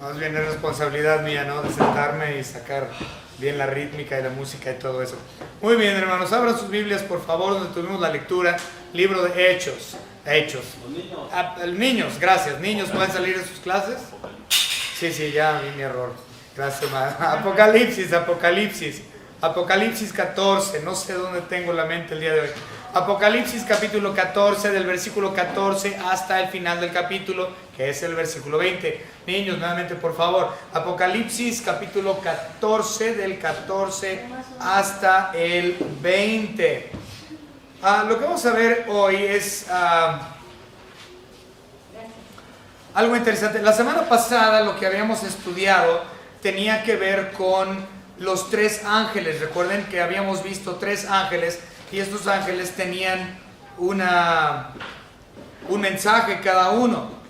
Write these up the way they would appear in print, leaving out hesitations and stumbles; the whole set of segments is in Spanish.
Más bien es responsabilidad mía, ¿no? De sentarme y sacar bien la rítmica y la música y todo eso. Muy bien, hermanos, abran sus Biblias, por favor, donde tuvimos la lectura, libro de Hechos. Niños, gracias. Niños, ¿pueden salir de sus clases? Sí, ya vi mi error. Gracias, Apocalipsis 14, no sé dónde tengo la mente el día de hoy. Apocalipsis capítulo 14, del versículo 14 hasta el final del capítulo, que es el versículo 20. Niños, nuevamente por favor, Apocalipsis capítulo 14, del 14 hasta el 20. Lo que vamos a ver hoy es algo interesante. La semana pasada lo que habíamos estudiado tenía que ver con los tres ángeles. Recuerden que habíamos visto tres ángeles y estos ángeles tenían un mensaje cada uno.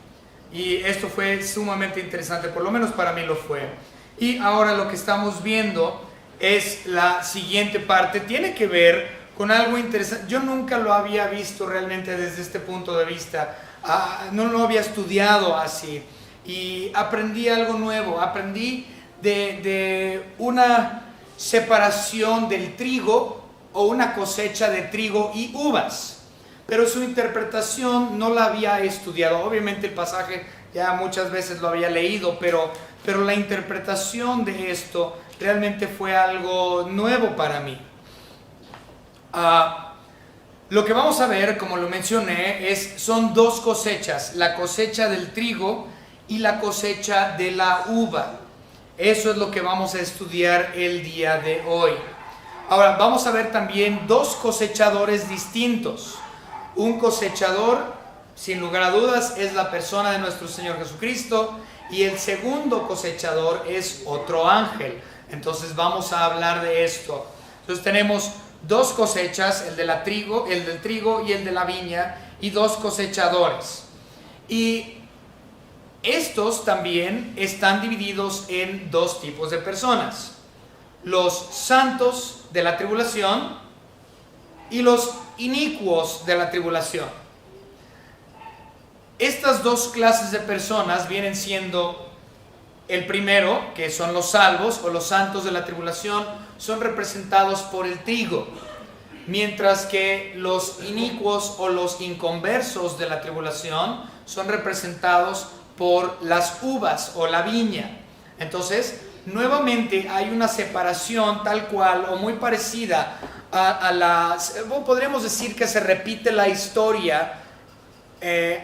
Y esto fue sumamente interesante, por lo menos para mí lo fue. Y ahora lo que estamos viendo es la siguiente parte. Tiene que ver con algo interesante. Yo nunca lo había visto realmente desde este punto de vista. No lo había estudiado así. Y aprendí algo nuevo. Aprendí de una separación del trigo o una cosecha de trigo y uvas. Pero su interpretación no la había estudiado. Obviamente el pasaje ya muchas veces lo había leído, pero la interpretación de esto realmente fue algo nuevo para mí. Lo que vamos a ver, como lo mencioné, son dos cosechas: la cosecha del trigo y la cosecha de la uva. Eso es lo que vamos a estudiar el día de hoy. Ahora vamos a ver también dos cosechadores distintos. Un cosechador, sin lugar a dudas, es la persona de nuestro Señor Jesucristo, y el segundo cosechador es otro ángel. Entonces vamos a hablar de esto. Entonces tenemos dos cosechas, el del trigo y el de la viña, y dos cosechadores. Y estos también están divididos en dos tipos de personas: los santos de la tribulación y los inicuos de la tribulación. Estas dos clases de personas vienen siendo: el primero, que son los salvos o los santos de la tribulación, son representados por el trigo, mientras que los inicuos o los inconversos de la tribulación son representados por las uvas o la viña. Entonces, nuevamente hay una separación tal cual o muy parecida podríamos decir que se repite la historia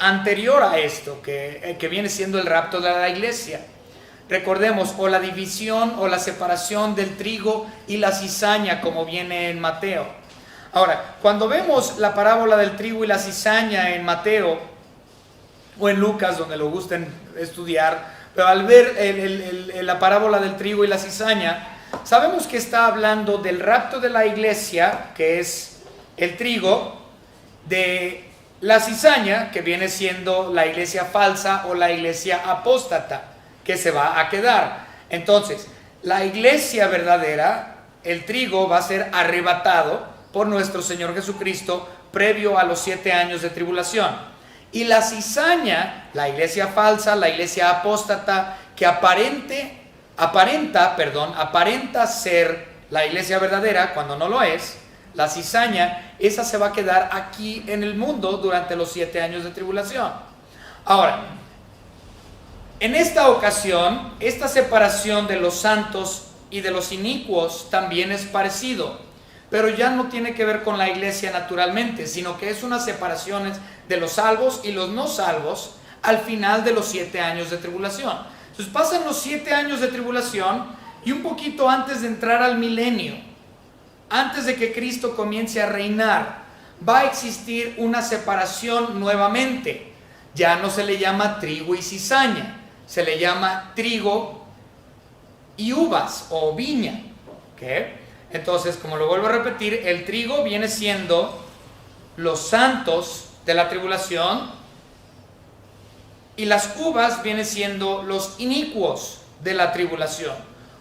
anterior a esto, que viene siendo el rapto de la iglesia. Recordemos, o la división o la separación del trigo y la cizaña, como viene en Mateo. Ahora, cuando vemos la parábola del trigo y la cizaña en Mateo o en Lucas, donde lo gusten estudiar, pero al ver la parábola del trigo y la cizaña, sabemos que está hablando del rapto de la iglesia, que es el trigo, de la cizaña, que viene siendo la iglesia falsa o la iglesia apóstata, que se va a quedar. Entonces, la iglesia verdadera, el trigo, va a ser arrebatado por nuestro Señor Jesucristo previo a los 7 años de tribulación. Y la cizaña, la iglesia falsa, la iglesia apóstata, que aparenta ser la iglesia verdadera cuando no lo es, la cizaña, esa se va a quedar aquí en el mundo durante los 7 años de tribulación. Ahora, en esta ocasión, esta separación de los santos y de los inicuos también es parecido, pero ya no tiene que ver con la iglesia naturalmente, sino que es una separación de los salvos y los no salvos al final de los 7 años de tribulación. Entonces pasan los 7 años de tribulación y un poquito antes de entrar al milenio, antes de que Cristo comience a reinar, va a existir una separación nuevamente. Ya no se le llama trigo y cizaña, se le llama trigo y uvas o viña. ¿Okay? Entonces, como lo vuelvo a repetir, el trigo viene siendo los santos de la tribulación y las uvas vienen siendo los inicuos de la tribulación.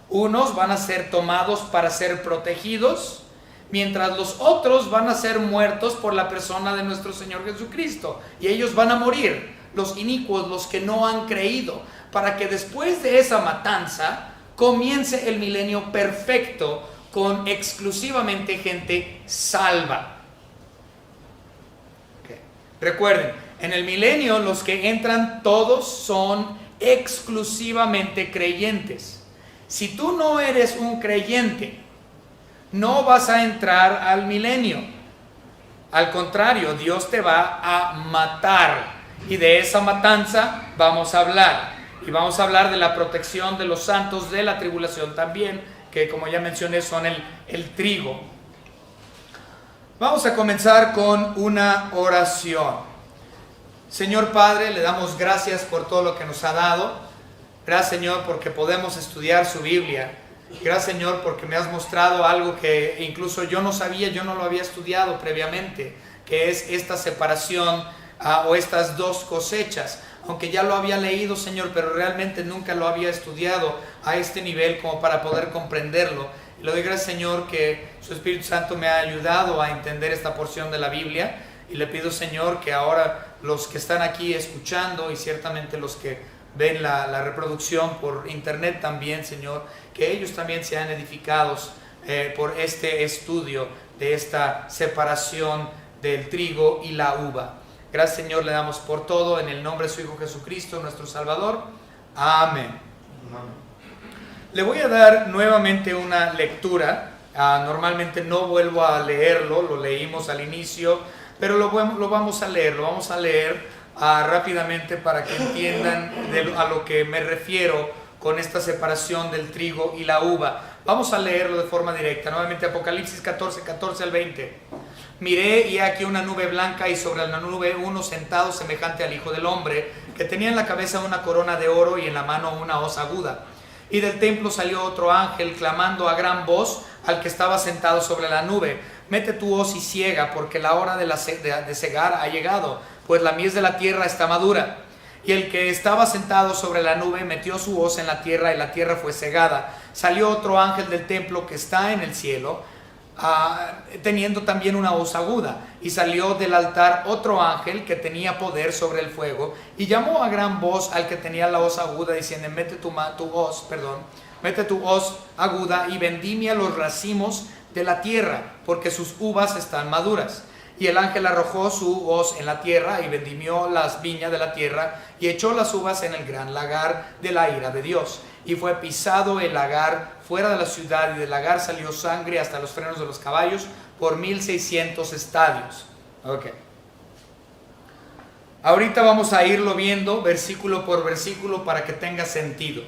Unos van a ser tomados para ser protegidos, mientras los otros van a ser muertos por la persona de nuestro Señor Jesucristo, y ellos van a morir. los inicuos, los que no han creído, para que después de esa matanza comience el milenio perfecto con exclusivamente gente salva. Okay. Recuerden, en el milenio los que entran todos son exclusivamente creyentes. Si tú no eres un creyente, no vas a entrar al milenio. Al contrario, Dios te va a matar. Y de esa matanza vamos a hablar. Y vamos a hablar de la protección de los santos de la tribulación también, que como ya mencioné son el trigo. Vamos a comenzar con una oración. Señor Padre, le damos gracias por todo lo que nos ha dado. Gracias, Señor, porque podemos estudiar su Biblia. Gracias, Señor, porque me has mostrado algo que incluso yo no sabía, yo no lo había estudiado previamente, que es esta separación o estas dos cosechas. Aunque ya lo había leído, Señor, pero realmente nunca lo había estudiado a este nivel como para poder comprenderlo. Y le doy gracias, Señor, que su Espíritu Santo me ha ayudado a entender esta porción de la Biblia. Y le pido, Señor, que ahora los que están aquí escuchando y ciertamente los que ven la reproducción por internet también, Señor, que ellos también sean edificados por este estudio de esta separación del trigo y la uva. Gracias, Señor, le damos por todo en el nombre de su Hijo Jesucristo, nuestro Salvador. Amén. Le voy a dar nuevamente una lectura. Normalmente no vuelvo a leerlo, lo leímos al inicio, pero lo vamos a leer, rápidamente para que entiendan a lo que me refiero con esta separación del trigo y la uva. Vamos a leerlo de forma directa. Nuevamente Apocalipsis 14, 14 al 20. Miré y aquí una nube blanca y sobre la nube uno sentado semejante al Hijo del Hombre, que tenía en la cabeza una corona de oro y en la mano una hoz aguda. Y del templo salió otro ángel clamando a gran voz al que estaba sentado sobre la nube: mete tu hoz y ciega, porque la hora de cegar ha llegado, pues la mies de la tierra está madura. Y el que estaba sentado sobre la nube metió su hoz en la tierra y la tierra fue cegada. Salió otro ángel del templo que está en el cielo, teniendo también una hoz aguda, y salió del altar otro ángel que tenía poder sobre el fuego, y llamó a gran voz al que tenía la hoz aguda, diciendo: mete tu hoz aguda y vendimia los racimos de la tierra, porque sus uvas están maduras. Y el ángel arrojó su hoz en la tierra y vendimió las viñas de la tierra y echó las uvas en el gran lagar de la ira de Dios. Y fue pisado el lagar fuera de la ciudad, y del lagar salió sangre hasta los frenos de los caballos por 1600 estadios. Okay. Ahorita vamos a irlo viendo versículo por versículo para que tenga sentido.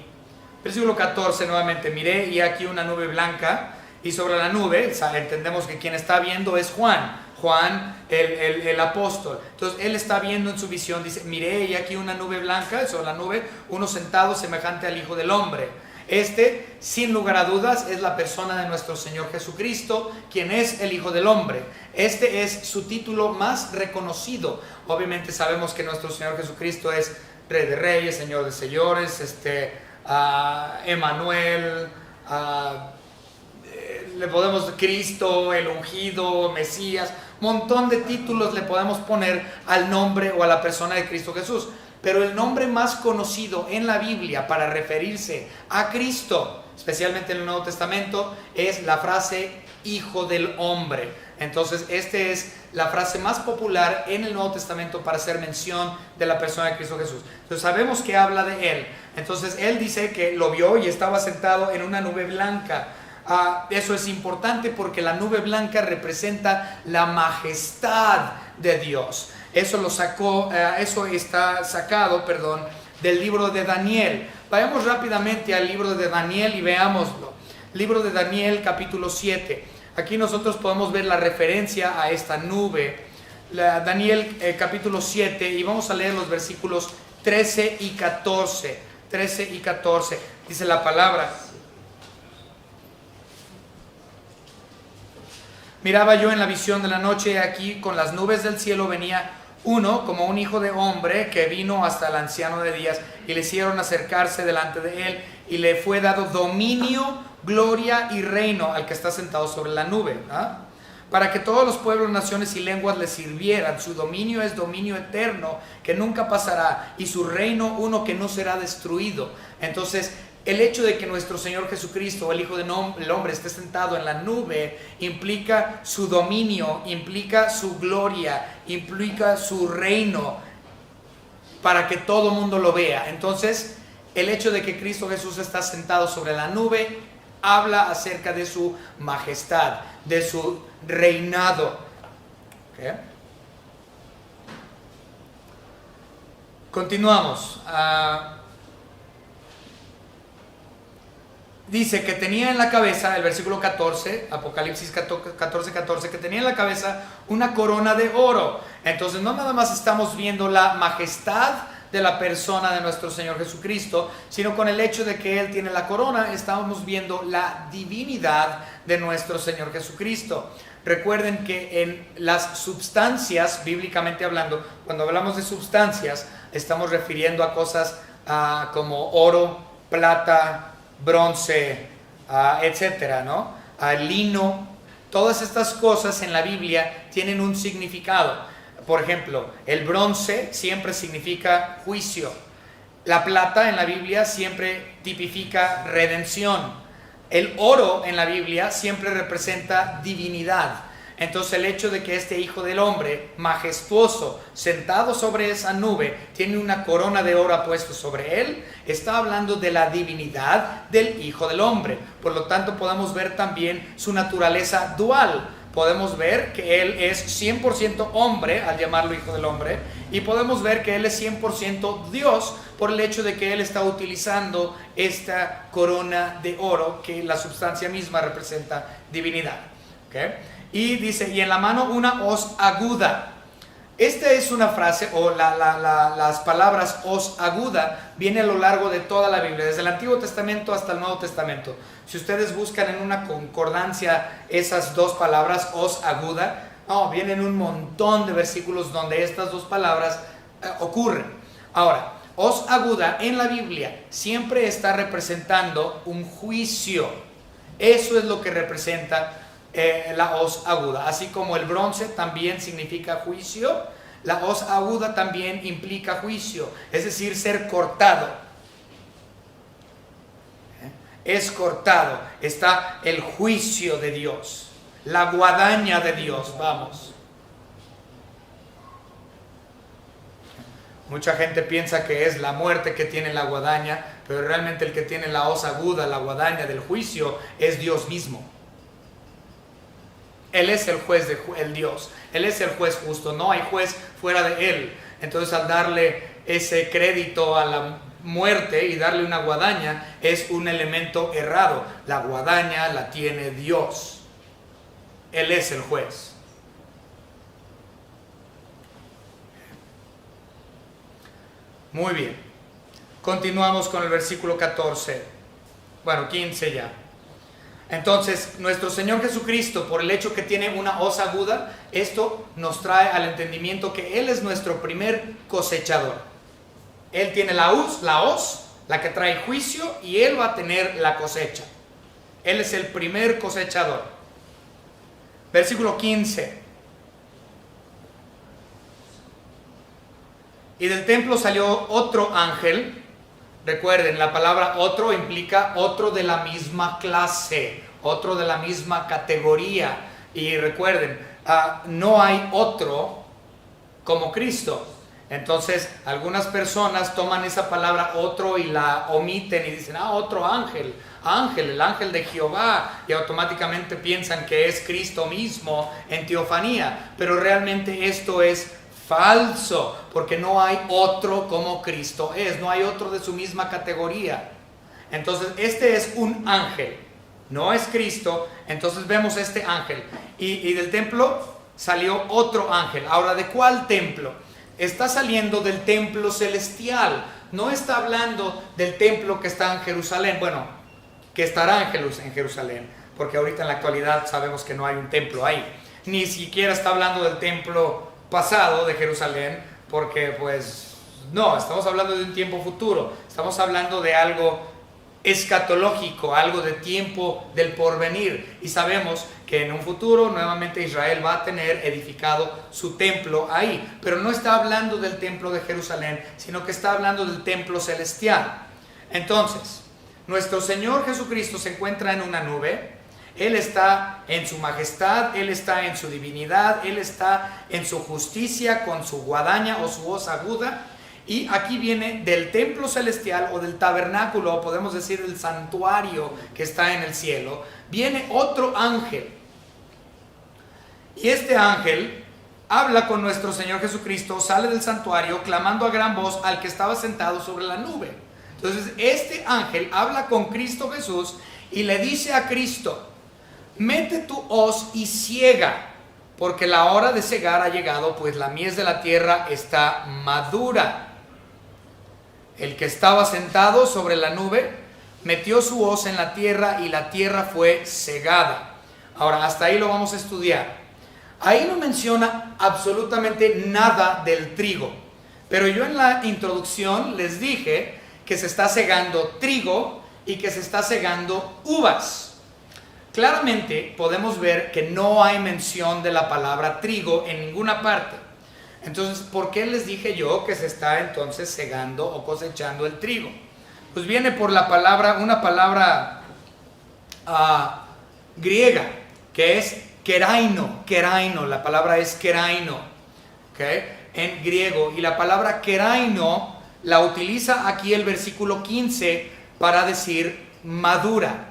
Versículo 14 nuevamente: miré y aquí una nube blanca, y sobre la nube, entendemos que quien está viendo es Juan, el apóstol. Entonces él está viendo en su visión, dice: miré y aquí una nube blanca, sobre la nube uno sentado semejante al Hijo del Hombre. Este, sin lugar a dudas, es la persona de nuestro Señor Jesucristo, quien es el Hijo del Hombre. Este es su título más reconocido. Obviamente sabemos que nuestro Señor Jesucristo es Rey de Reyes, Señor de Señores, Emmanuel, le podemos Cristo, el ungido, Mesías, montón de títulos le podemos poner al nombre o a la persona de Cristo Jesús. Pero el nombre más conocido en la Biblia para referirse a Cristo, especialmente en el Nuevo Testamento, es la frase Hijo del Hombre. Entonces esta es la frase más popular en el Nuevo Testamento para hacer mención de la persona de Cristo Jesús. Entonces sabemos que habla de Él. Entonces Él dice que lo vio y estaba sentado en una nube blanca. Eso es importante porque la nube blanca representa la majestad de Dios. Eso está sacado del libro de Daniel. Vayamos rápidamente al libro de Daniel y veámoslo. Libro de Daniel, capítulo 7. Aquí nosotros podemos ver la referencia a esta nube. Daniel, capítulo 7, y vamos a leer los versículos 13 y 14. 13 y 14. Dice la palabra: miraba yo en la visión de la noche, aquí con las nubes del cielo venía uno como un hijo de hombre, que vino hasta el anciano de días, y le hicieron acercarse delante de él, y le fue dado dominio, gloria y reino al que está sentado sobre la nube. para que todos los pueblos, naciones y lenguas le sirvieran. Su dominio es dominio eterno, que nunca pasará, y su reino uno que no será destruido. Entonces, el hecho de que nuestro Señor Jesucristo, el Hijo del Hombre, esté sentado en la nube, implica su dominio, implica su gloria, implica su reino, para que todo mundo lo vea. Entonces, el hecho de que Cristo Jesús está sentado sobre la nube, habla acerca de su majestad, de su reinado. ¿Okay? Continuamos. Dice que tenía en la cabeza, el versículo 14, Apocalipsis 14, que tenía en la cabeza una corona de oro. Entonces no nada más estamos viendo la majestad de la persona de nuestro Señor Jesucristo, sino con el hecho de que Él tiene la corona, estamos viendo la divinidad de nuestro Señor Jesucristo. Recuerden que en las sustancias, bíblicamente hablando, cuando hablamos de sustancias, estamos refiriendo a cosas como oro, plata, bronce, etcétera, ¿no? Lino. Todas estas cosas en la Biblia tienen un significado. Por ejemplo, el bronce siempre significa juicio. La plata en la Biblia siempre tipifica redención. El oro en la Biblia siempre representa divinidad. Entonces el hecho de que este Hijo del Hombre, majestuoso, sentado sobre esa nube, tiene una corona de oro puesto sobre él, está hablando de la divinidad del Hijo del Hombre. Por lo tanto, podemos ver también su naturaleza dual. Podemos ver que Él es 100% hombre al llamarlo Hijo del Hombre, y podemos ver que Él es 100% Dios por el hecho de que Él está utilizando esta corona de oro, que la sustancia misma representa divinidad. ¿Okay? Y dice, y en la mano una hoz aguda. Esta es una frase, o las palabras hoz aguda, viene a lo largo de toda la Biblia, desde el Antiguo Testamento hasta el Nuevo Testamento. Si ustedes buscan en una concordancia esas dos palabras, hoz aguda, vienen un montón de versículos donde estas dos palabras ocurren. Ahora, hoz aguda en la Biblia siempre está representando un juicio. Eso es lo que representa la hoz aguda. Así como el bronce también significa juicio, la hoz aguda también implica juicio, es decir, ser cortado. Es cortado, está el juicio de Dios, la guadaña de Dios, vamos. Mucha gente piensa que es la muerte que tiene la guadaña, pero realmente el que tiene la hoz aguda, la guadaña del juicio, es Dios mismo. Él es el juez, el Dios. Él es el juez justo. No hay juez fuera de Él. Entonces, al darle ese crédito a la muerte y darle una guadaña, es un elemento errado. La guadaña la tiene Dios. Él es el juez. Muy bien. Continuamos con el versículo 14. Bueno, 15 ya. Entonces, nuestro Señor Jesucristo, por el hecho que tiene una hoz aguda, esto nos trae al entendimiento que Él es nuestro primer cosechador. Él tiene la hoz, la que trae juicio, y Él va a tener la cosecha. Él es el primer cosechador. Versículo 15. Y del templo salió otro ángel. Recuerden, la palabra otro implica otro de la misma clase, otro de la misma categoría. Y recuerden, no hay otro como Cristo. Entonces, algunas personas toman esa palabra otro y la omiten y dicen, otro ángel, el ángel de Jehová, y automáticamente piensan que es Cristo mismo en teofanía. Pero realmente esto es falso, porque no hay otro como Cristo es, no hay otro de su misma categoría. Entonces, este es un ángel, no es Cristo. Entonces vemos este ángel, y del templo salió otro ángel. Ahora, ¿de cuál templo? Está saliendo del templo celestial, no está hablando del templo que está en Jerusalén, bueno, que estará en Jerusalén, porque ahorita en la actualidad sabemos que no hay un templo ahí. Ni siquiera está hablando del templo pasado de Jerusalén, porque pues no, estamos hablando de un tiempo futuro, estamos hablando de algo escatológico, algo de tiempo del porvenir. Y sabemos que en un futuro nuevamente Israel va a tener edificado su templo ahí. Pero no está hablando del templo de Jerusalén, sino que está hablando del templo celestial. Entonces, nuestro Señor Jesucristo se encuentra en una nube. Él está en su majestad, Él está en su divinidad, Él está en su justicia con su guadaña o su voz aguda. Y aquí viene del templo celestial o del tabernáculo, o podemos decir del santuario que está en el cielo, viene otro ángel. Y este ángel habla con nuestro Señor Jesucristo, sale del santuario clamando a gran voz al que estaba sentado sobre la nube. Entonces este ángel habla con Cristo Jesús y le dice a Cristo: mete tu hoz y ciega, porque la hora de cegar ha llegado, pues la mies de la tierra está madura. El que estaba sentado sobre la nube metió su hoz en la tierra y la tierra fue cegada. Ahora, hasta ahí lo vamos a estudiar. Ahí no menciona absolutamente nada del trigo, pero yo en la introducción les dije que se está cegando trigo y que se está cegando uvas. Claramente podemos ver que no hay mención de la palabra trigo en ninguna parte. Entonces, ¿por qué les dije yo que se está entonces cegando o cosechando el trigo? Pues viene por la palabra, una palabra griega, que es keraino, la palabra es keraino, ¿okay? En griego, y la palabra keraino la utiliza aquí el versículo 15 para decir madura.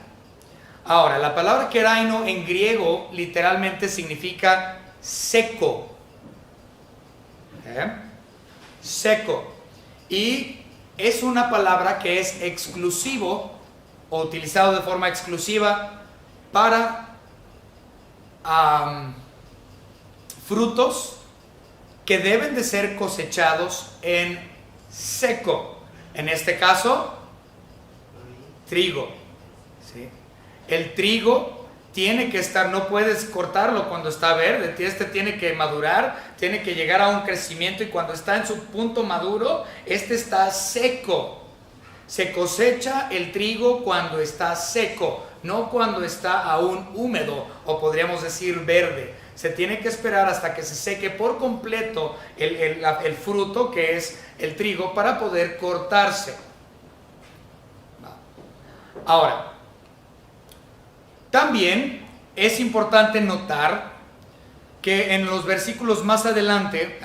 Ahora, la palabra keraino en griego literalmente significa seco. Seco, y es una palabra que es exclusivo o utilizado de forma exclusiva para frutos que deben de ser cosechados en seco. En este caso, trigo, ¿sí? El trigo tiene que estar, no puedes cortarlo cuando está verde, este tiene que madurar, tiene que llegar a un crecimiento, y cuando está en su punto maduro, este está seco. Se cosecha el trigo cuando está seco, no cuando está aún húmedo, o podríamos decir verde. Se tiene que esperar hasta que se seque por completo el fruto, que es el trigo, para poder cortarse. Ahora, también es importante notar que en los versículos más adelante,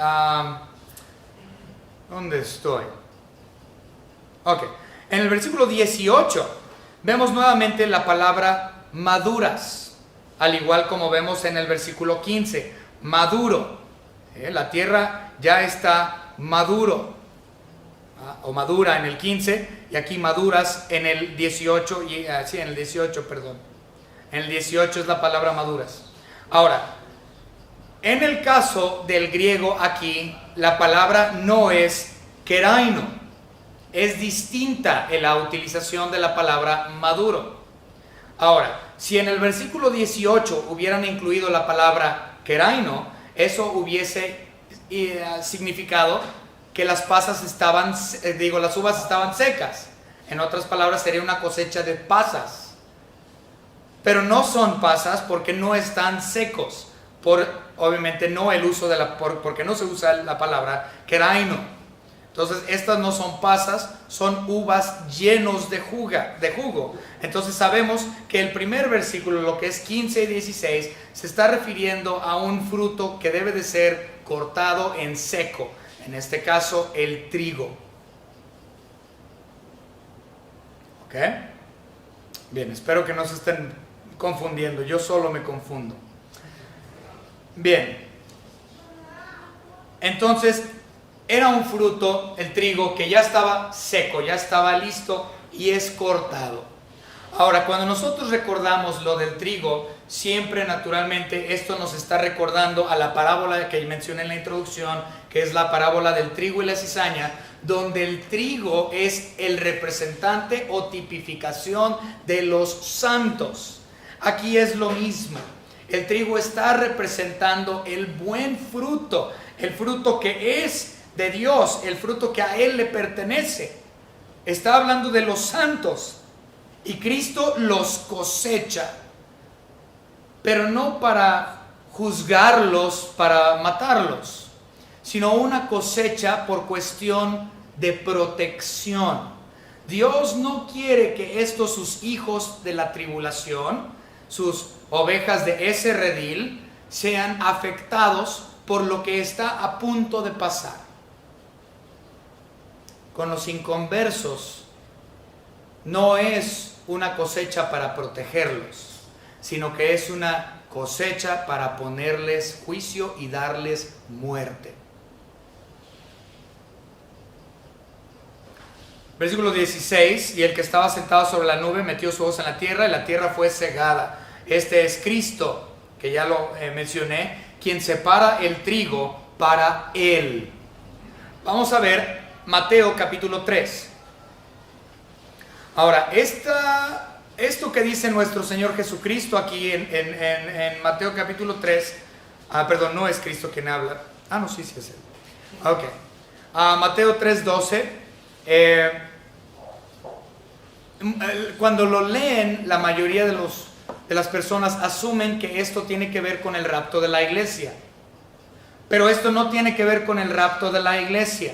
¿dónde estoy? Ok, en el versículo 18 vemos nuevamente la palabra maduras, al igual como vemos en el versículo 15, maduro. La tierra ya está maduro, o madura en el 15, y aquí maduras en el 18, sí, en el 18, perdón. En el 18 es la palabra maduras. Ahora, en el caso del griego aquí, la palabra no es keraino. Es distinta en la utilización de la palabra maduro. Ahora, si en el versículo 18 hubieran incluido la palabra keraino, eso hubiese significado que las pasas estaban, las uvas estaban secas. En otras palabras, sería una cosecha de pasas. Pero no son pasas porque no están secos, obviamente no el uso porque no se usa la palabra keraino. Entonces estas no son pasas, son uvas llenos de jugo. Entonces sabemos que el primer versículo, lo que es 15 y 16, se está refiriendo a un fruto que debe de ser cortado en seco, en este caso el trigo. ¿Ok? Bien, espero que no se estén confundiendo, yo solo me confundo. Bien, entonces era un fruto, el trigo, que ya estaba seco, ya estaba listo y es cortado. Ahora, cuando nosotros recordamos lo del trigo, siempre naturalmente esto nos está recordando a la parábola que mencioné en la introducción, que es la parábola del trigo y la cizaña, donde el trigo es el representante o tipificación de los santos. Aquí es lo mismo. El trigo está representando el buen fruto, el fruto que es de Dios, el fruto que a Él le pertenece. Está hablando de los santos. Y Cristo los cosecha, pero no para juzgarlos, para matarlos, sino una cosecha por cuestión de protección. Dios no quiere que estos sus hijos de la tribulación, sus ovejas de ese redil, sean afectados por lo que está a punto de pasar. Con los inconversos no es una cosecha para protegerlos, sino que es una cosecha para ponerles juicio y darles muerte. Versículo 16, y el que estaba sentado sobre la nube metió su hoz en la tierra y la tierra fue cegada. Este es Cristo, que ya lo mencioné, quien separa el trigo para él. Vamos a ver Mateo capítulo 3. Ahora, esto que dice nuestro Señor Jesucristo aquí en Mateo capítulo 3, perdón, no es Cristo quien habla. No, sí es él. Ok. Mateo 3:12. Cuando lo leen, la mayoría de las personas asumen que esto tiene que ver con el rapto de la iglesia. Pero esto no tiene que ver con el rapto de la iglesia.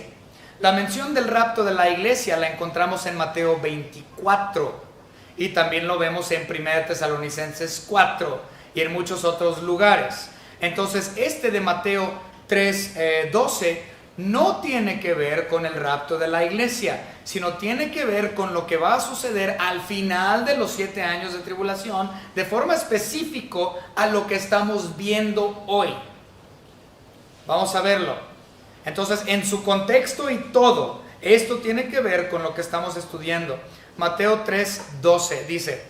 La mención del rapto de la iglesia la encontramos en Mateo 24 y también lo vemos en 1 Tesalonicenses 4 y en muchos otros lugares. Entonces este de Mateo 3:12 no tiene que ver con el rapto de la iglesia, sino tiene que ver con lo que va a suceder al final de los 7 años de tribulación, de forma específica a lo que estamos viendo hoy. Vamos a verlo. Entonces, en su contexto y todo, esto tiene que ver con lo que estamos estudiando. Mateo 3:12 dice: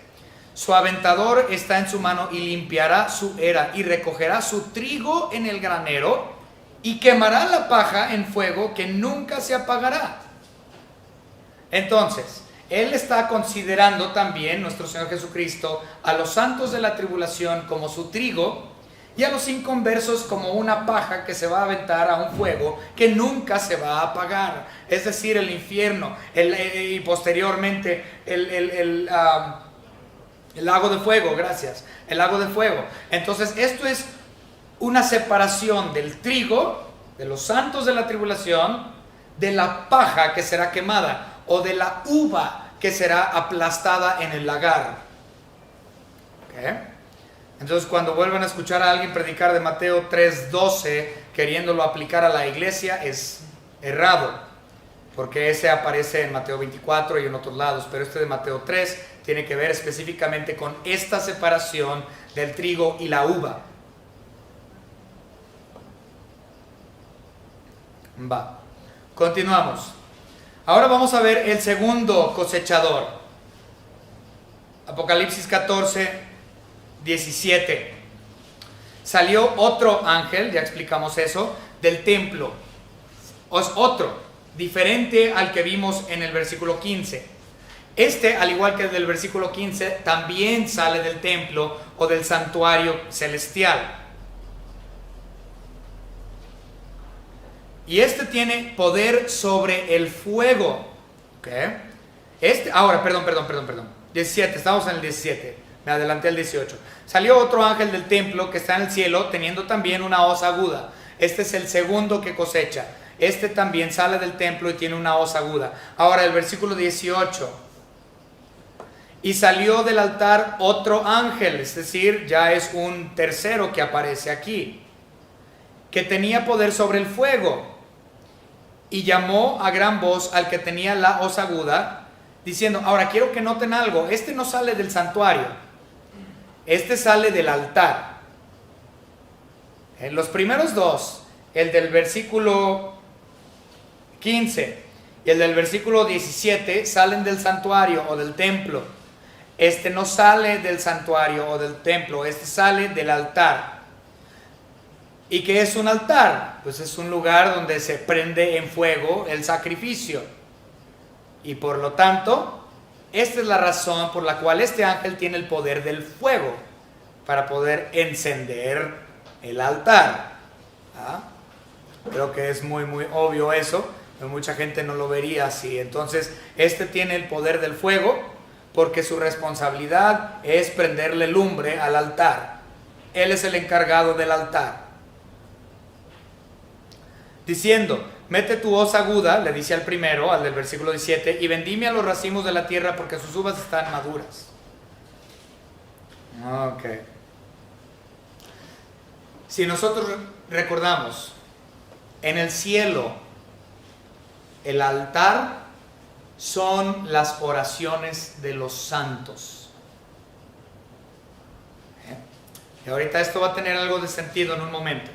su aventador está en su mano y limpiará su era y recogerá su trigo en el granero y quemará la paja en fuego que nunca se apagará. Entonces, Él está considerando también, nuestro Señor Jesucristo, a los santos de la tribulación como su trigo y a los inconversos como una paja que se va a aventar a un fuego que nunca se va a apagar. Es decir, el infierno y posteriormente el lago de fuego, gracias, el lago de fuego. Entonces esto es una separación del trigo, de los santos de la tribulación, de la paja que será quemada, o de la uva que será aplastada en el lagar. ¿Okay? Entonces, cuando vuelvan a escuchar a alguien predicar de Mateo 3:12 queriéndolo aplicar a la iglesia, es errado, porque ese aparece en Mateo 24 y en otros lados, pero este de Mateo 3 tiene que ver específicamente con esta separación del trigo y la uva. Continuamos. Ahora vamos a ver el segundo cosechador. Apocalipsis 14:17. Salió otro ángel, ya explicamos eso, del templo. Es otro, diferente al que vimos en el versículo 15. Este, al igual que el del versículo 15, también sale del templo o del santuario celestial. Y este tiene poder sobre el fuego. ¿Okay? Perdón. 17, estamos en el 17. Me adelanté al 18. Salió otro ángel del templo que está en el cielo, teniendo también una hoz aguda. Este es el segundo que cosecha. Este también sale del templo y tiene una hoz aguda. Ahora el versículo 18. Y salió del altar otro ángel, es decir, ya es un tercero que aparece aquí, que tenía poder sobre el fuego. Y llamó a gran voz al que tenía la hoz aguda, diciendo, ahora quiero que noten algo, este no sale del santuario, este sale del altar. En los primeros dos, el del versículo 15 y el del versículo 17, salen del santuario o del templo. Este no sale del santuario o del templo, este sale del altar. ¿Y qué es un altar? Pues es un lugar donde se prende en fuego el sacrificio. Y por lo tanto, esta es la razón por la cual este ángel tiene el poder del fuego, para poder encender el altar. Creo que es muy obvio eso, pero mucha gente no lo vería así. Entonces, este tiene el poder del fuego, porque su responsabilidad es prenderle lumbre al altar. Él es el encargado del altar. Diciendo, mete tu hoz aguda, le dice al primero, al del versículo 17, y vendimia los racimos de la tierra porque sus uvas están maduras. Ok. Si nosotros recordamos, en el cielo, el altar son las oraciones de los santos. Y ahorita esto va a tener algo de sentido en un momento.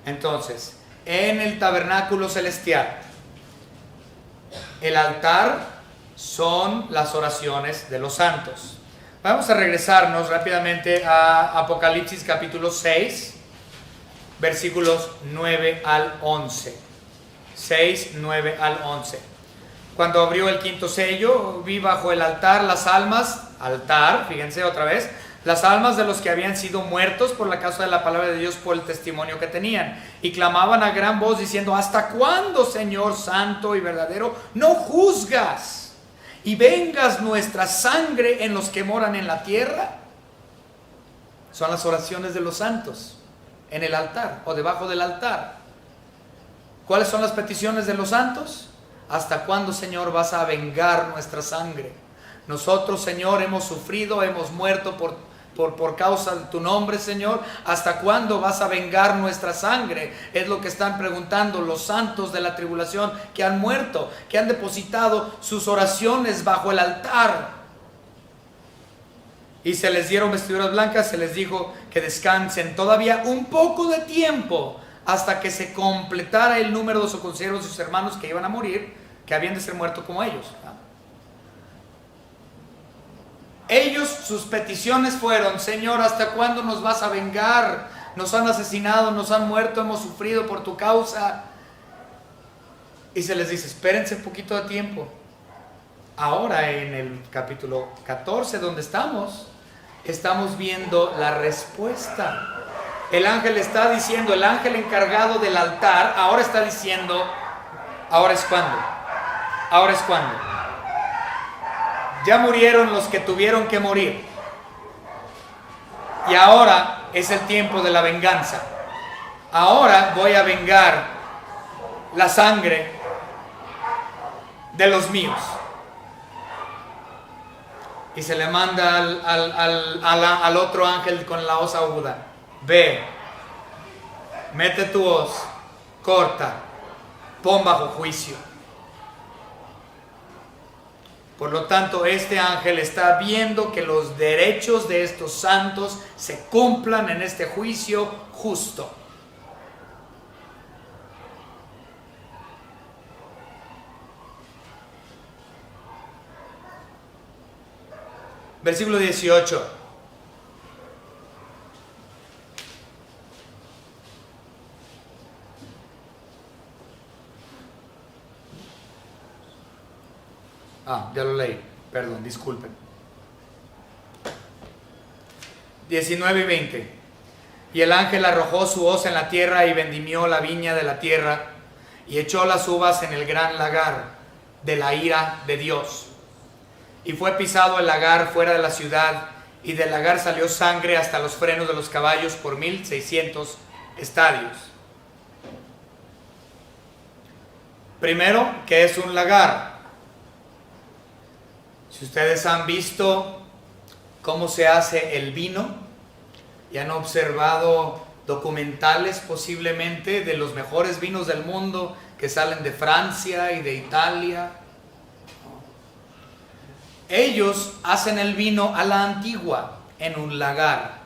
Entonces, en el tabernáculo celestial, el altar son las oraciones de los santos. Vamos a regresarnos rápidamente a Apocalipsis capítulo 6, versículos 9 al 11. 6, 9 al 11. Cuando abrió el quinto sello, vi bajo el altar las almas, fíjense otra vez, las almas de los que habían sido muertos por la causa de la palabra de Dios, por el testimonio que tenían, y clamaban a gran voz diciendo, ¿hasta cuándo, Señor santo y verdadero, no juzgas y vengas nuestra sangre en los que moran en la tierra? Son las oraciones de los santos en el altar o debajo del altar. ¿Cuáles son las peticiones de los santos? ¿Hasta cuándo, Señor, vas a vengar nuestra sangre? Nosotros, Señor, hemos sufrido, hemos muerto por causa de tu nombre, Señor. ¿Hasta cuándo vas a vengar nuestra sangre? Es lo que están preguntando los santos de la tribulación que han muerto, que han depositado sus oraciones bajo el altar. Y se les dieron vestiduras blancas, se les dijo que descansen todavía un poco de tiempo hasta que se completara el número de sus consiervos y sus hermanos que iban a morir, que habían de ser muertos como ellos. Ellos, sus peticiones fueron, Señor, ¿hasta cuándo nos vas a vengar? Nos han asesinado, nos han muerto, hemos sufrido por tu causa. Y se les dice, espérense un poquito de tiempo. Ahora en el capítulo 14 donde estamos viendo la respuesta. El ángel está diciendo, el ángel encargado del altar, ahora está diciendo, ahora es cuando. Ahora es cuando. Ya murieron los que tuvieron que morir. Y ahora es el tiempo de la venganza. Ahora voy a vengar la sangre de los míos. Y se le manda al otro ángel con la hoz aguda. Ve, mete tu hoz, corta, pon bajo juicio. Por lo tanto, este ángel está viendo que los derechos de estos santos se cumplan en este juicio justo. Versículo 18. Ya lo leí, perdón, disculpen. 19 y 20. Y el ángel arrojó su hoz en la tierra y vendimió la viña de la tierra y echó las uvas en el gran lagar de la ira de Dios. Y fue pisado el lagar fuera de la ciudad, y del lagar salió sangre hasta los frenos de los caballos por 1600 estadios. Primero, ¿qué es un lagar? Si ustedes han visto cómo se hace el vino y han observado documentales posiblemente de los mejores vinos del mundo que salen de Francia y de Italia, ellos hacen el vino a la antigua en un lagar.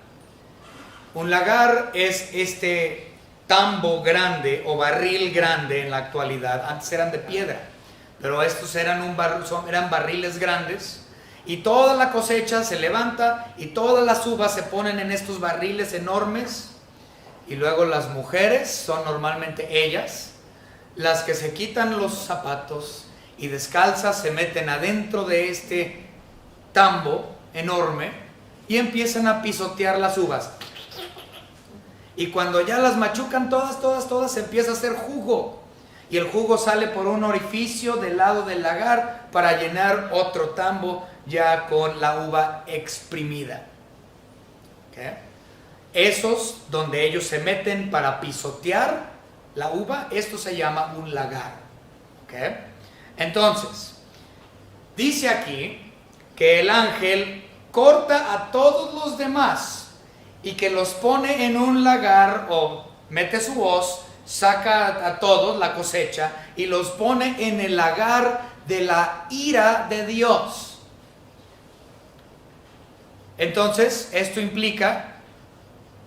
Un lagar es este tambo grande o barril grande en la actualidad. Antes eran de piedra, pero estos eran barriles grandes, y toda la cosecha se levanta y todas las uvas se ponen en estos barriles enormes, y luego las mujeres son normalmente ellas las que se quitan los zapatos y descalzas se meten adentro de este tambo enorme y empiezan a pisotear las uvas. Y cuando ya las machucan todas, se empieza a hacer jugo. Y el jugo sale por un orificio del lado del lagar para llenar otro tambo ya con la uva exprimida. ¿Okay? Esos donde ellos se meten para pisotear la uva, esto se llama un lagar. ¿Okay? Entonces, dice aquí que el ángel corta a todos los demás y que los pone en un lagar, o mete su voz, saca a todos la cosecha y los pone en el lagar de la ira de Dios. Entonces, esto implica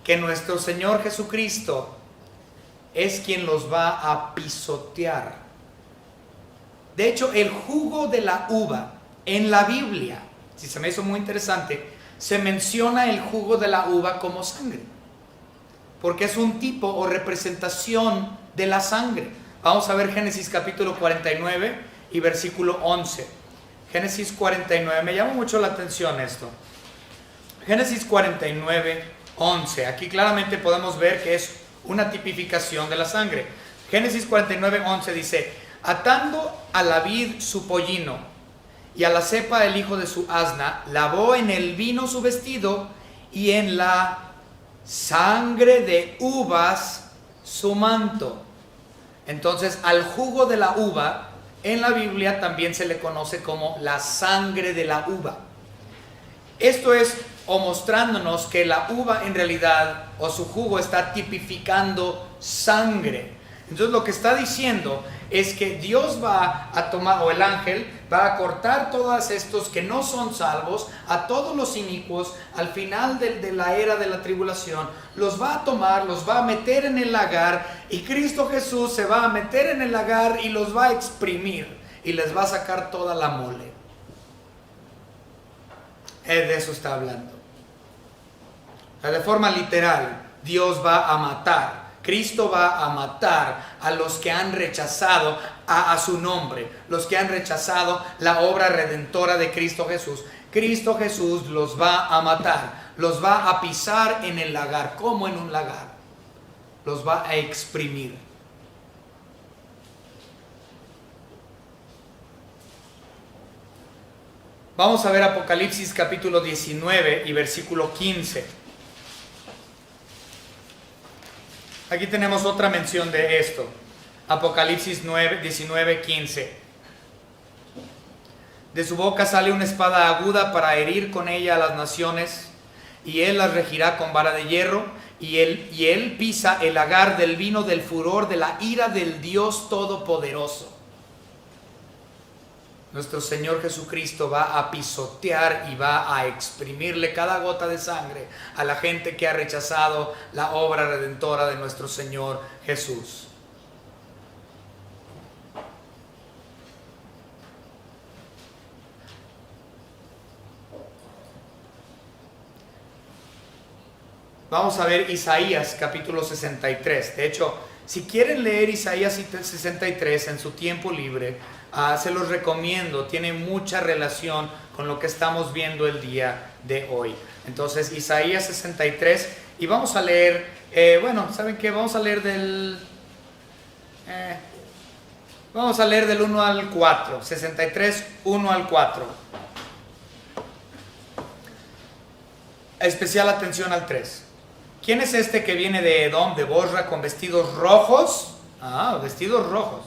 que nuestro Señor Jesucristo es quien los va a pisotear. De hecho, el jugo de la uva en la Biblia, si se me hizo muy interesante, se menciona el jugo de la uva como sangre, porque es un tipo o representación de la sangre. Vamos a ver Génesis capítulo 49 y versículo 11. Génesis 49, me llama mucho la atención esto. Génesis 49, 11. Aquí claramente podemos ver que es una tipificación de la sangre. Génesis 49, 11 dice: atando a la vid su pollino y a la cepa el hijo de su asna, lavó en el vino su vestido y en la sangre de uvas su manto. Entonces, al jugo de la uva en la Biblia también se le conoce como la sangre de la uva. Esto es o mostrándonos que la uva en realidad, o su jugo, está tipificando sangre. Entonces lo que está diciendo es que Dios va a tomar, o el ángel va a cortar todos estos que no son salvos, a todos los inicuos, al final de la era de la tribulación, los va a tomar, los va a meter en el lagar, y Cristo Jesús se va a meter en el lagar y los va a exprimir, y les va a sacar toda la mole. De eso está hablando. De forma literal, Dios va a matar, Cristo va a matar a los que han rechazado a su nombre, los que han rechazado la obra redentora de Cristo Jesús. Cristo Jesús los va a matar, los va a pisar en el lagar, como en un lagar, los va a exprimir. Vamos a ver Apocalipsis capítulo 19 y versículo 15. Aquí tenemos otra mención de esto. Apocalipsis 19, 15. De su boca sale una espada aguda para herir con ella a las naciones, y él las regirá con vara de hierro, y él pisa el lagar del vino del furor de la ira del Dios Todopoderoso. Nuestro Señor Jesucristo va a pisotear y va a exprimirle cada gota de sangre a la gente que ha rechazado la obra redentora de nuestro Señor Jesús. Vamos a ver Isaías capítulo 63. De hecho, si quieren leer Isaías 63 en su tiempo libre, se los recomiendo. Tiene mucha relación con lo que estamos viendo el día de hoy. Entonces, Isaías 63, y vamos a leer, ¿saben qué? Vamos a leer del 1 al 4, 63, 1 al 4. Especial atención al 3. ¿Quién es este que viene de Edom, de Bosra, con vestidos rojos? Vestidos rojos.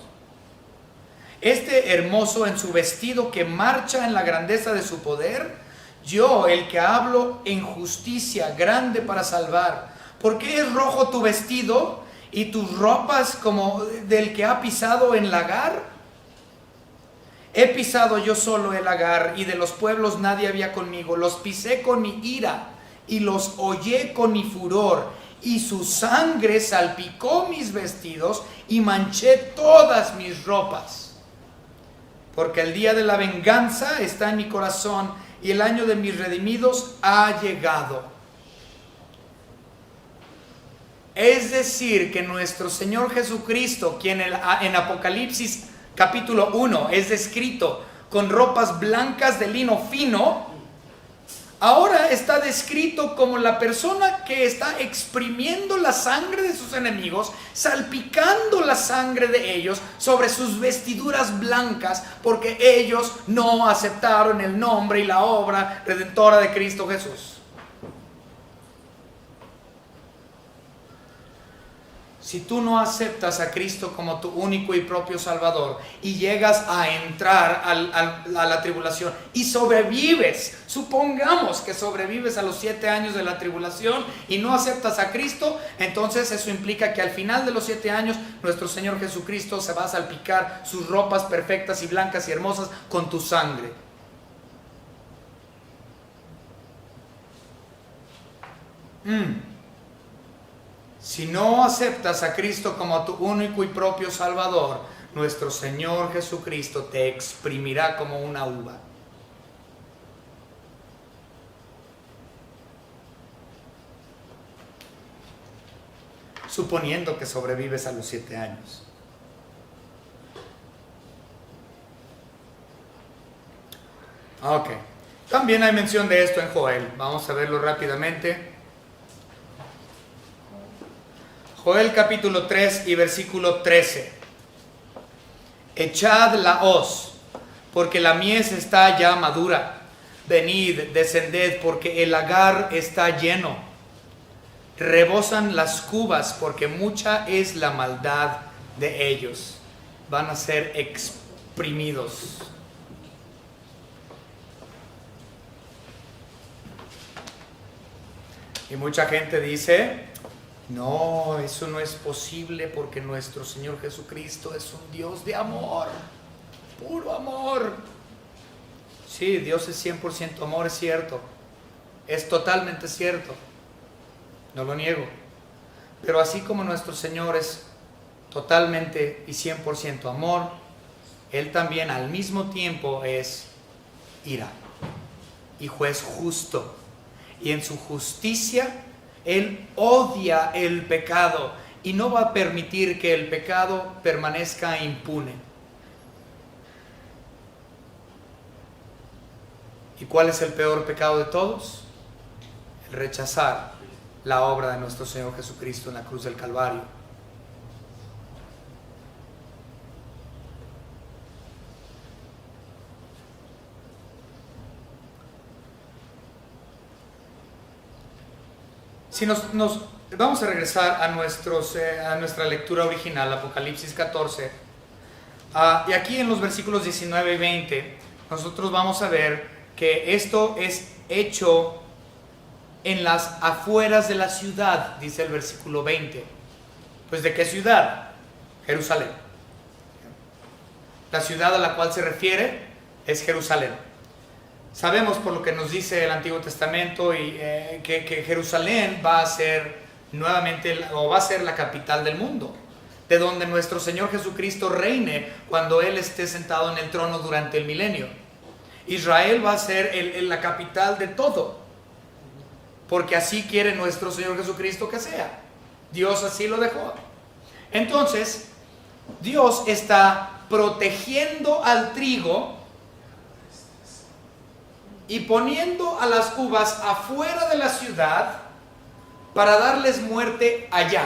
Este hermoso en su vestido, que marcha en la grandeza de su poder. Yo, el que hablo en justicia, grande para salvar. ¿Por qué es rojo tu vestido y tus ropas como del que ha pisado en lagar? He pisado yo solo el lagar, y de los pueblos nadie había conmigo. Los pisé con mi ira y los hollé con mi furor, y su sangre salpicó mis vestidos y manché todas mis ropas. Porque el día de la venganza está en mi corazón, y el año de mis redimidos ha llegado. Es decir, que nuestro Señor Jesucristo, quien en Apocalipsis capítulo 1 es descrito con ropas blancas de lino fino, ahora está descrito como la persona que está exprimiendo la sangre de sus enemigos, salpicando la sangre de ellos sobre sus vestiduras blancas, porque ellos no aceptaron el nombre y la obra redentora de Cristo Jesús. Si tú no aceptas a Cristo como tu único y propio Salvador y llegas a entrar a la tribulación y sobrevives, supongamos que sobrevives a los 7 años de la tribulación y no aceptas a Cristo, entonces eso implica que al final de los 7 años nuestro Señor Jesucristo se va a salpicar sus ropas perfectas y blancas y hermosas con tu sangre. Si no aceptas a Cristo como tu único y propio Salvador, nuestro Señor Jesucristo te exprimirá como una uva. Suponiendo que sobrevives a los 7 años. Ok. También hay mención de esto en Joel. Vamos a verlo rápidamente. Joel capítulo 3 y versículo 13. Echad la hoz, porque la mies está ya madura. Venid, descended, porque el lagar está lleno. Rebosan las cubas, porque mucha es la maldad de ellos. Van a ser exprimidos. Y mucha gente dice: no, eso no es posible porque nuestro Señor Jesucristo es un Dios de amor, puro amor. Sí, Dios es 100% amor, es cierto, es totalmente cierto, no lo niego. Pero así como nuestro Señor es totalmente y 100% amor, Él también al mismo tiempo es ira y juez justo. Y en su justicia Él odia el pecado y no va a permitir que el pecado permanezca impune. ¿Y cuál es el peor pecado de todos? El rechazar la obra de nuestro Señor Jesucristo en la cruz del Calvario. Si nos vamos a regresar a nuestra lectura original, Apocalipsis 14, y aquí en los versículos 19 y 20, nosotros vamos a ver que esto es hecho en las afueras de la ciudad, dice el versículo 20. Pues ¿de qué ciudad? Jerusalén. La ciudad a la cual se refiere es Jerusalén. Sabemos por lo que nos dice el Antiguo Testamento que Jerusalén va a ser nuevamente, o va a ser la capital del mundo, de donde nuestro Señor Jesucristo reine cuando Él esté sentado en el trono durante el milenio. Israel va a ser la capital de todo, porque así quiere nuestro Señor Jesucristo que sea. Dios así lo dejó. Entonces, Dios está protegiendo al trigo y poniendo a las uvas afuera de la ciudad para darles muerte allá,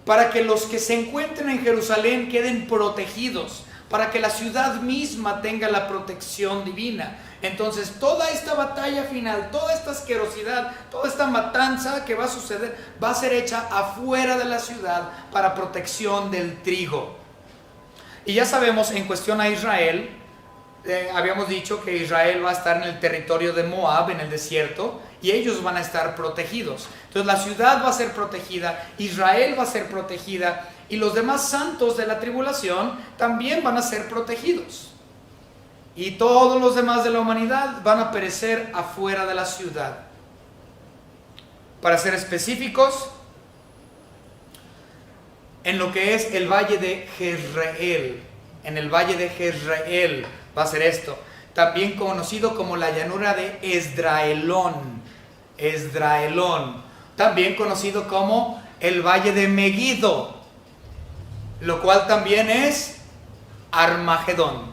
para que los que se encuentren en Jerusalén queden protegidos, para que la ciudad misma tenga la protección divina. Entonces toda esta batalla final, toda esta asquerosidad, toda esta matanza que va a suceder, va a ser hecha afuera de la ciudad para protección del trigo. Y ya sabemos, en cuestión a Israel, habíamos dicho que Israel va a estar en el territorio de Moab, en el desierto, y ellos van a estar protegidos. Entonces la ciudad va a ser protegida, Israel va a ser protegida, y los demás santos de la tribulación también van a ser protegidos. Y todos los demás de la humanidad van a perecer afuera de la ciudad. Para ser específicos, en lo que es el valle de Jezreel, en el valle de Jezreel va a ser esto, también conocido como la llanura de Esdraelón, también conocido como el valle de Megiddo, lo cual también es Armagedón.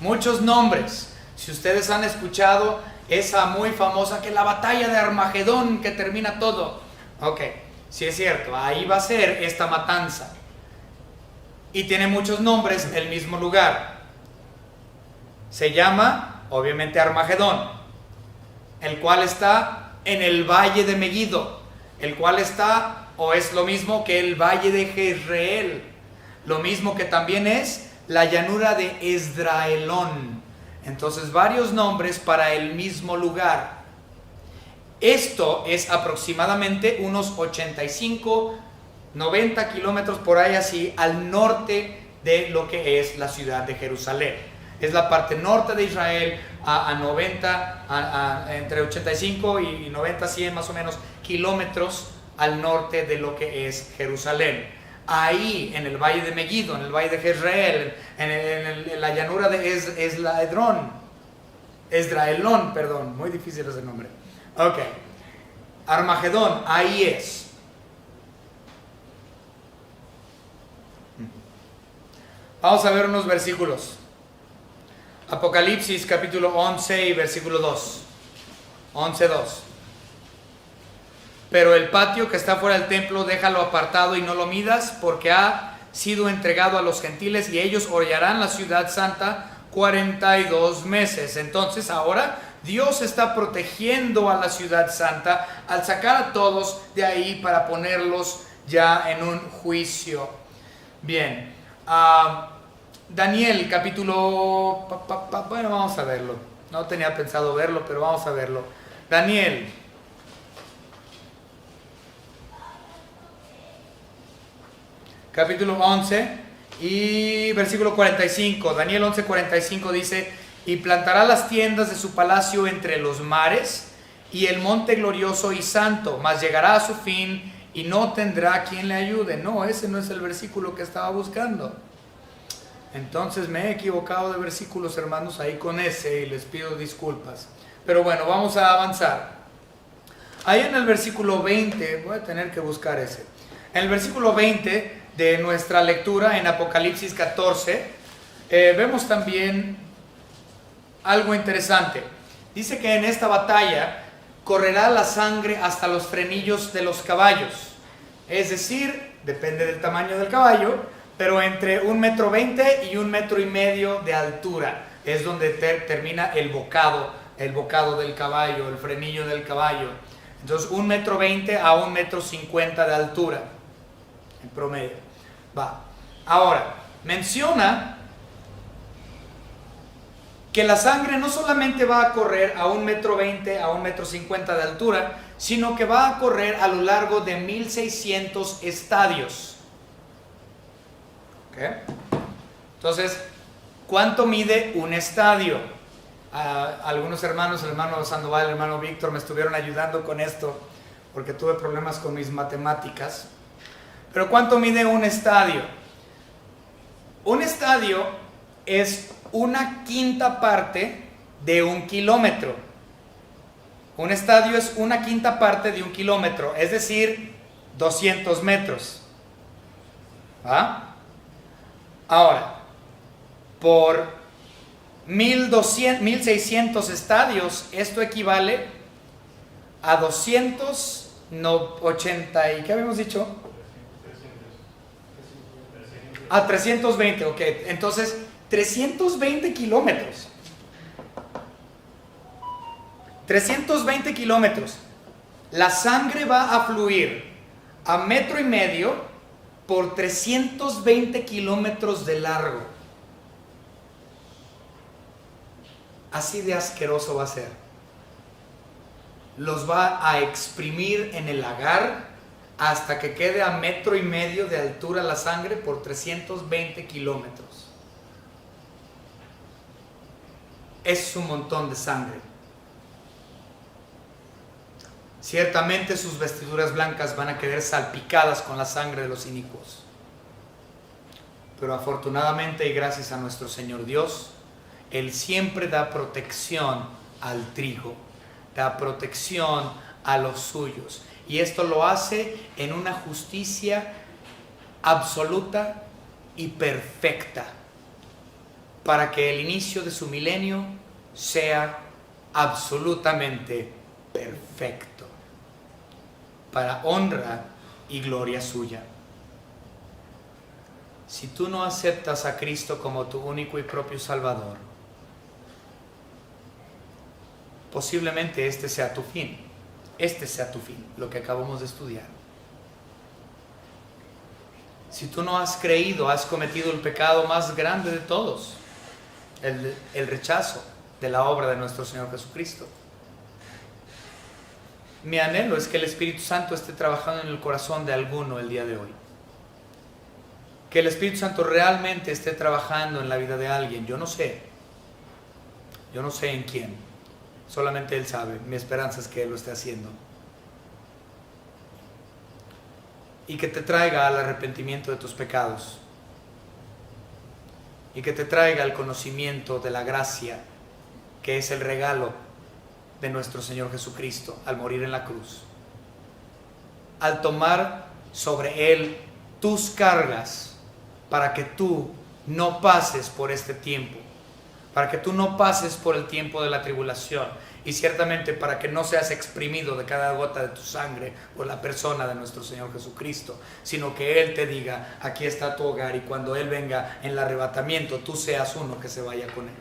Muchos nombres. Si ustedes han escuchado esa muy famosa, que la batalla de Armagedón que termina todo. Ok, sí es cierto, ahí va a ser esta matanza. Y tiene muchos nombres el mismo lugar. Se llama, obviamente, Armagedón, el cual está en el valle de Megiddo, el cual está, o es lo mismo que el valle de Jezreel, lo mismo que también es la llanura de Esdraelón. Entonces, varios nombres para el mismo lugar. Esto es aproximadamente unos 85, 90 kilómetros por ahí así al norte de lo que es la ciudad de Jerusalén. Es la parte norte de Israel, a 90, entre 85 y 90, 100 más o menos kilómetros al norte de lo que es Jerusalén. Ahí en el valle de Megiddo, en el valle de Jezreel, en la llanura de Esdraelón, perdón, muy difícil ese nombre. Ok, Armagedón, ahí es. Vamos a ver unos versículos. Apocalipsis capítulo 11 y versículo 2. 11:2. Pero el patio que está fuera del templo, déjalo apartado y no lo midas, porque ha sido entregado a los gentiles y ellos hollarán la ciudad santa 42 meses. Entonces ahora Dios está protegiendo a la ciudad santa al sacar a todos de ahí para ponerlos ya en un juicio. Bien, Daniel capítulo, bueno, vamos a verlo. No tenía pensado verlo, pero vamos a verlo. Daniel capítulo 11 y versículo 45. Daniel 11:45 dice: y plantará las tiendas de su palacio entre los mares y el monte glorioso y santo, mas llegará a su fin y no tendrá quien le ayude. No, ese no es el versículo que estaba buscando. Entonces me he equivocado de versículos, hermanos, ahí con ese, y les pido disculpas. Pero bueno, vamos a avanzar. Ahí en el versículo 20, voy a tener que buscar ese. En el versículo 20 de nuestra lectura en Apocalipsis 14, vemos también algo interesante. Dice que en esta batalla correrá la sangre hasta los frenillos de los caballos. Es decir, depende del tamaño del caballo, pero entre 1,20 m y 1,5 m de altura es donde termina el bocado del caballo, el frenillo del caballo. Entonces 1,20 m a 1,50 m de altura en promedio. Va. Ahora, menciona que la sangre no solamente va a correr a 1,20 m a 1,50 m de altura, sino que va a correr a lo largo de 1,600 estadios. ¿Okay? Entonces, ¿cuánto mide un estadio? Algunos hermanos, el hermano Sandoval, el hermano Víctor, me estuvieron ayudando con esto porque tuve problemas con mis matemáticas. Pero ¿cuánto mide un estadio? Un estadio es 1/5 parte de 1 kilómetro. Un estadio es 1/5 parte de 1 kilómetro, es decir, 200 metros. ¿Ah? Ahora, por 1,600 estadios, esto equivale a 280, ¿y qué habíamos dicho? A 320, ok. Entonces, 320 kilómetros. 320 kilómetros. La sangre va a fluir a 1,5 m por 320 kilómetros de largo. Así de asqueroso va a ser. Los va a exprimir en el lagar hasta que quede a 1,5 m de altura la sangre por 320 kilómetros. Es un montón de sangre. Ciertamente sus vestiduras blancas van a quedar salpicadas con la sangre de los inicuos. Pero afortunadamente y gracias a nuestro Señor Dios, Él siempre da protección al trigo, da protección a los suyos. Y esto lo hace en una justicia absoluta y perfecta, para que el inicio de su milenio sea absolutamente perfecto, para honra y gloria suya. Si tú no aceptas a Cristo como tu único y propio Salvador, posiblemente este sea tu fin, lo que acabamos de estudiar. Si tú no has creído, has cometido el pecado más grande de todos, el rechazo de la obra de nuestro Señor Jesucristo. Mi anhelo es que el Espíritu Santo esté trabajando en el corazón de alguno el día de hoy. Que el Espíritu Santo realmente esté trabajando en la vida de alguien. Yo no sé en quién, solamente Él sabe. Mi esperanza es que Él lo esté haciendo. Y que te traiga al arrepentimiento de tus pecados. Y que te traiga al conocimiento de la gracia, que es el regalo de nuestro Señor Jesucristo al morir en la cruz. Al tomar sobre Él tus cargas, para que tú no pases por este tiempo, para que tú no pases por el tiempo de la tribulación, y ciertamente para que no seas exprimido de cada gota de tu sangre por la persona de nuestro Señor Jesucristo, sino que Él te diga, aquí está tu hogar, y cuando Él venga en el arrebatamiento, tú seas uno que se vaya con Él.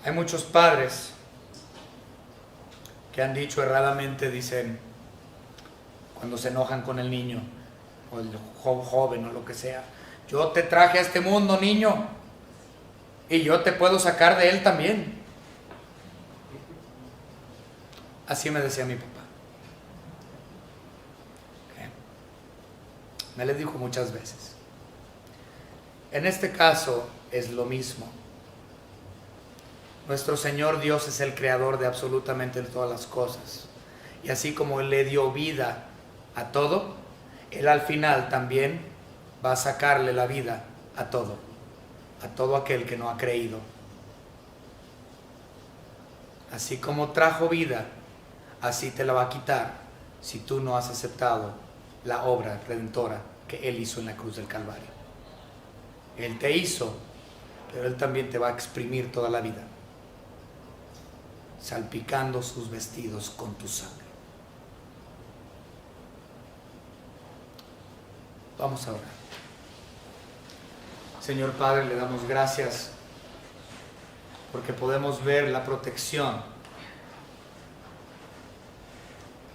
Hay muchos padres que han dicho erradamente, dicen, cuando se enojan con el niño, o el joven, o lo que sea: yo te traje a este mundo, niño, y yo te puedo sacar de él también. Así me decía mi papá. Me les dijo muchas veces. En este caso es lo mismo. Nuestro Señor Dios es el creador de absolutamente todas las cosas. Y así como Él le dio vida a todo, Él al final también va a sacarle la vida a todo aquel que no ha creído. Así como trajo vida, así te la va a quitar si tú no has aceptado la obra redentora que Él hizo en la cruz del Calvario. Él te hizo, pero Él también te va a exprimir toda la vida, salpicando sus vestidos con tu sangre. Vamos a orar. Señor Padre, le damos gracias porque podemos ver la protección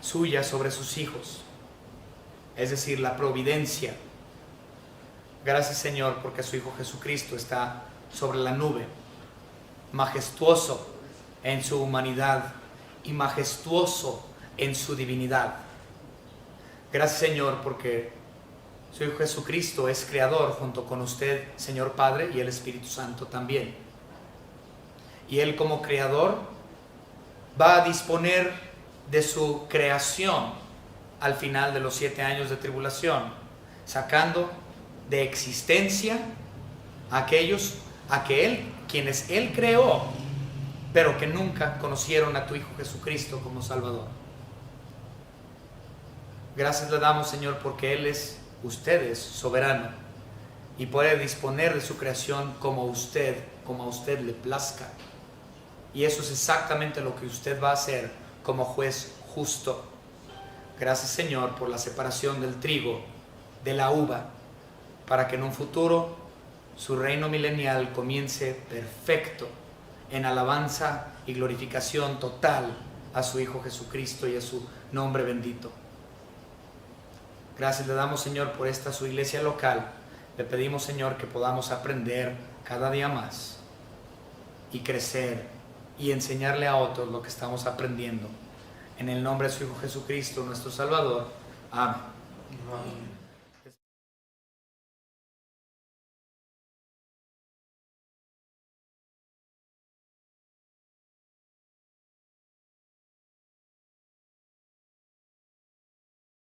suya sobre sus hijos, es decir, la providencia. Gracias, Señor, porque su Hijo Jesucristo está sobre la nube, majestuoso en su humanidad y majestuoso en su divinidad. Gracias, Señor, porque su Hijo Jesucristo es creador junto con usted, Señor Padre, y el Espíritu Santo también. Y Él, como creador, va a disponer de su creación al final de los 7 años de tribulación, sacando de existencia a aquellos quienes Él creó, pero que nunca conocieron a tu Hijo Jesucristo como Salvador. Gracias le damos, Señor, porque usted es soberano y puede disponer de su creación como a usted le plazca. Y eso es exactamente lo que usted va a hacer como juez justo. Gracias, Señor, por la separación del trigo de la uva, para que en un futuro su reino milenial comience perfecto en alabanza y glorificación total a su Hijo Jesucristo y a su nombre bendito. Gracias le damos, Señor, por esta su iglesia local. Le pedimos, Señor, que podamos aprender cada día más y crecer y enseñarle a otros lo que estamos aprendiendo. En el nombre de su Hijo Jesucristo, nuestro Salvador. Amén. Amén.